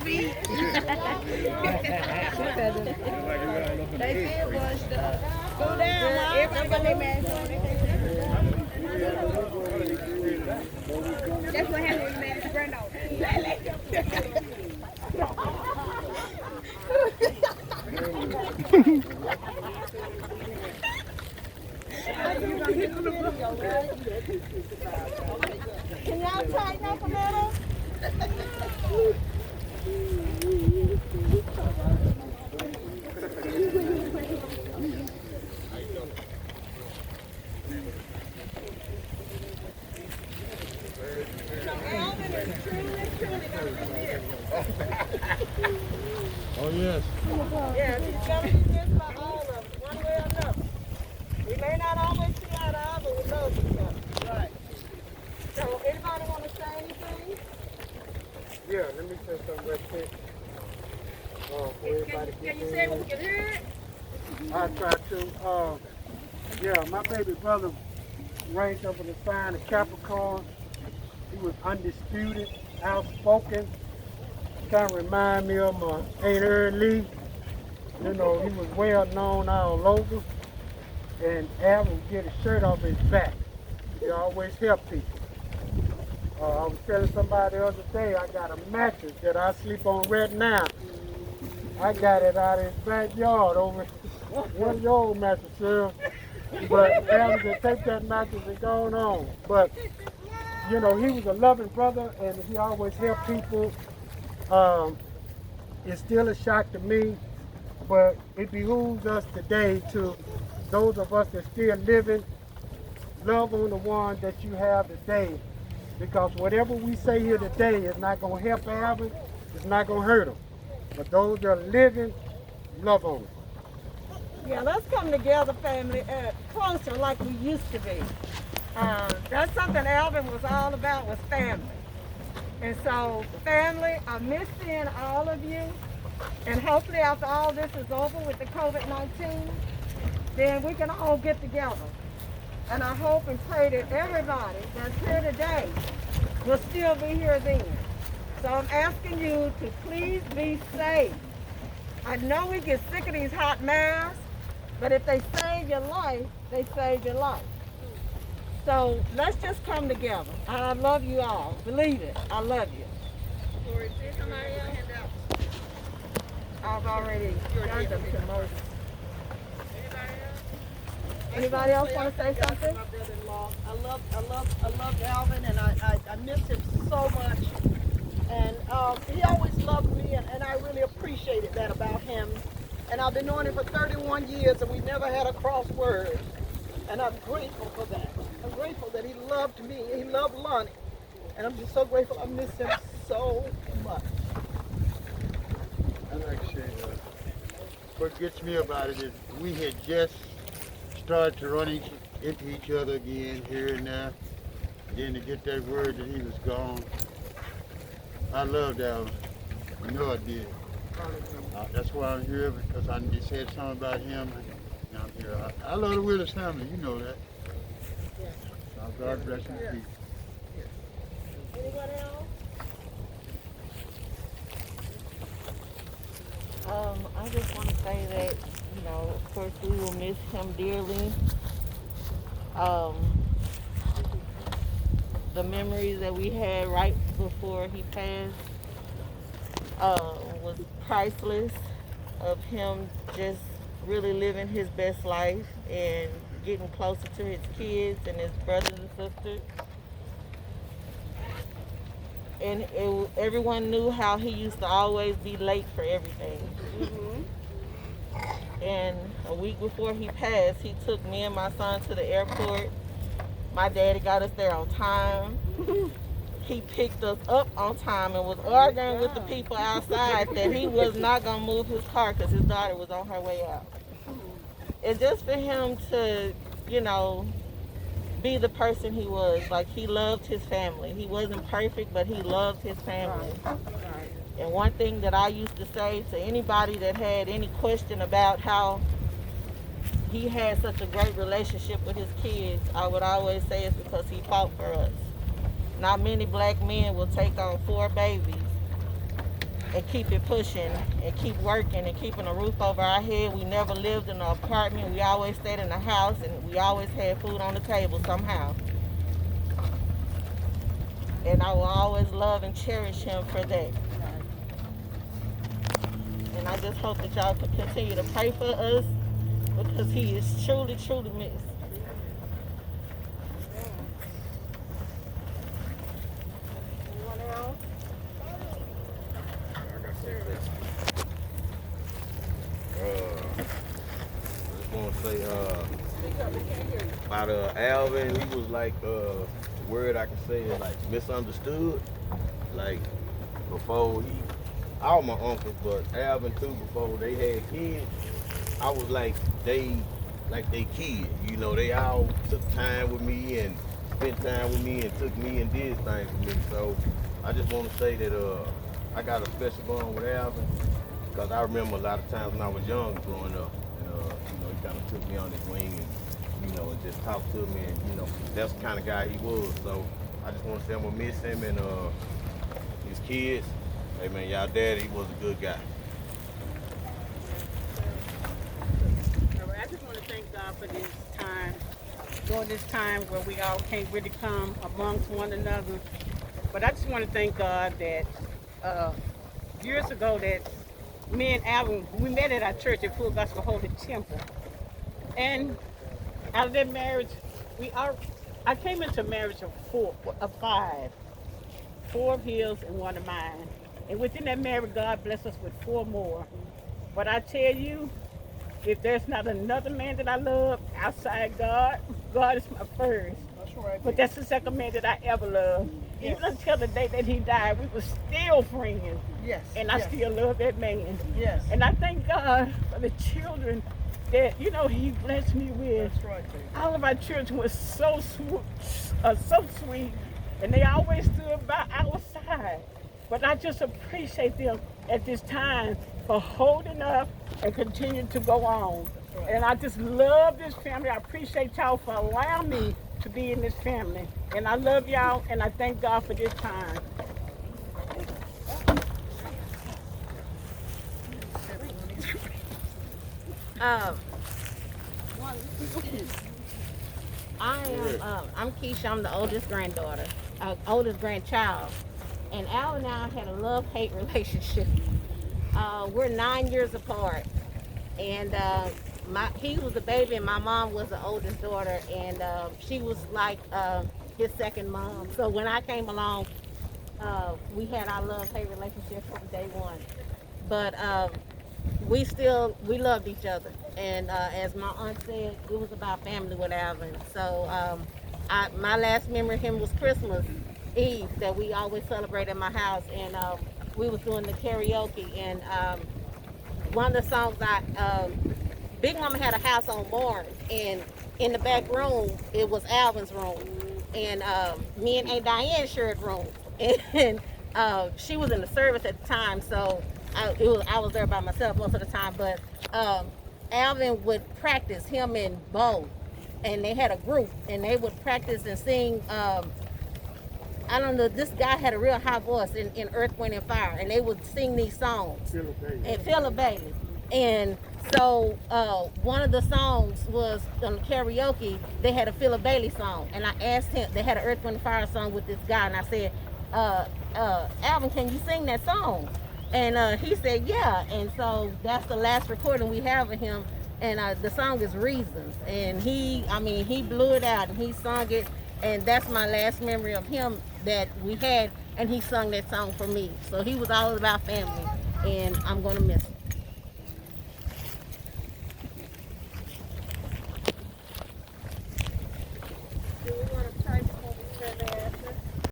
feet. They feel bushed up. Go down, Mom. Everybody got their mask on. That's what happened when the mask run off. Can y'all tighten up a little? So Alvin is truly gonna be missed. Oh, yes. Yes, he's gonna be missed by all of us, one way or another. We may not always see eye to eye, but we love each other. Right. So anybody want to say anything? Yeah, let me say something real quick. Can you say what we can hear it? I try to. Yeah, my baby brother ranked up with a sign of Capricorn. He was undisputed, outspoken. Kind of remind me of my Aunt Earl Lee. You know, he was well known all over. And Alvin would get his shirt off his back. He always helped people. I was telling somebody the other day, I got a mattress that I sleep on right now. I got it out of his backyard over one of your old mattresses. But Alvin said, take that mattress and go on. But, you know, he was a loving brother and he always helped people. It's still a shock to me, but it behooves us today to, those of us that still living, love on the one that you have today. Because whatever we say here today is not going to help Alvin, it's not going to hurt him. But those that are living, love on him. Yeah, let's come together, family, closer like we used to be. That's something Alvin was all about, was family. And so, family, I miss seeing all of you. And hopefully after all this is over with the COVID-19, then we can all get together. And I hope and pray that everybody that's here today will still be here then. So I'm asking you to please be safe. I know we get sick of these hot masks, but if they save your life, they save your life. So let's just come together. I love you all. Believe it. I love you. I've already done them to most. Anybody else want to say something? My brother-in-law. I loved Alvin, and I miss him so much. And he always loved me, and I really appreciated that about him. And I've been knowing him for 31 years, and we never had a cross word. And I'm grateful for that. I'm grateful that he loved me. He loved Lonnie. And I'm just so grateful. I miss him so much. I like to say, what gets me about it is we had just started to run into each other again here and there. Then to get that word that he was gone. I loved Alvin. You know I did. That's why I'm here, because I just said something about him. And I'm here. I love the Willis family, you know that. Yes. God bless you. Yes. Anyone else? I just want to say that, you know, of course we will miss him dearly. The memories that we had right before he passed was priceless, of him just really living his best life and getting closer to his kids and his brothers and sisters. And everyone knew how he used to always be late for everything. And a week before he passed, he took me and my son to the airport. My daddy got us there on time. He picked us up on time and was arguing with the people outside that he was not going to move his car because his daughter was on her way out. And just for him to, you know, be the person he was, like he loved his family. He wasn't perfect, but he loved his family. And one thing that I used to say to anybody that had any question about how he had such a great relationship with his kids, I would always say it's because he fought for us. Not many black men will take on 4 babies and keep it pushing and keep working and keeping a roof over our head. We never lived in an apartment. We always stayed in the house, and we always had food on the table somehow. And I will always love and cherish him for that. And I just hope that y'all can continue to pray for us, because he is truly, truly missed. Anyone else? I just want to say Speak up, we can't hear you. about Alvin. He was like the word I can say is like misunderstood. Like before all my uncles, but Alvin too. Before they had kids, I was like they kids. You know, they all took time with me and spent time with me and took me and did things with me. So I just want to say that I got a special bond with Alvin, because I remember a lot of times when I was young growing up, and he kind of took me on his wing and and just talked to me, and that's the kind of guy he was. So I just want to say I'm gonna miss him and his kids. Hey man, y'all daddy, he was a good guy. All right, I just want to thank God for this time, during this time where we all can't really come amongst one another. But I just want to thank God that years ago that me and Alvin, we met at our church at Full Gospel Holy Temple. And out of that marriage, I came into marriage of five. 4 of his and 1 of mine. And within that marriage, God blessed us with 4 more. But I tell you, if there's not another man that I love outside God, God is my first. That's right. But that's the second man that I ever loved. Yes. Even until the day that he died, we were still friends. Yes. And I still love that man. Yes. And I thank God for the children that, he blessed me with. That's right, baby. All of our children were so sweet, and they always stood by our side. But I just appreciate them at this time for holding up and continuing to go on. Right. And I just love this family. I appreciate y'all for allowing me to be in this family. And I love y'all, and I thank God for this time. I'm Keisha. I'm the oldest granddaughter, oldest grandchild, and Al and I had a love-hate relationship. We're 9 years apart, and he was the baby, and my mom was the oldest daughter, and she was like his second mom. So when I came along, we had our love-hate relationship from day one, but we loved each other, and as my aunt said, it was about family with Alvin. So my last memory of him was Christmas Eve, that we always celebrate at my house, and we was doing the karaoke, and one of the songs Big Mama had a house on Barnes, and in the back room it was Alvin's room, and me and Aunt Diane shared room, and she was in the service at the time, so I was there by myself most of the time. But Alvin would practice, him and Bo, and they had a group, and they would practice and sing. I don't know, this guy had a real high voice in Earth, Wind, and Fire, and they would sing these songs. And Philip Bailey. And so one of the songs was on the karaoke, they had a Philip Bailey song. And I asked him, they had an Earth, Wind, and Fire song with this guy, and I said, Alvin, can you sing that song? And he said, yeah. And so that's the last recording we have of him. And the song is Reasons. And he blew it out, and he sung it. And that's my last memory of him that we had. And he sung that song for me. So he was all about family. And I'm going to miss him.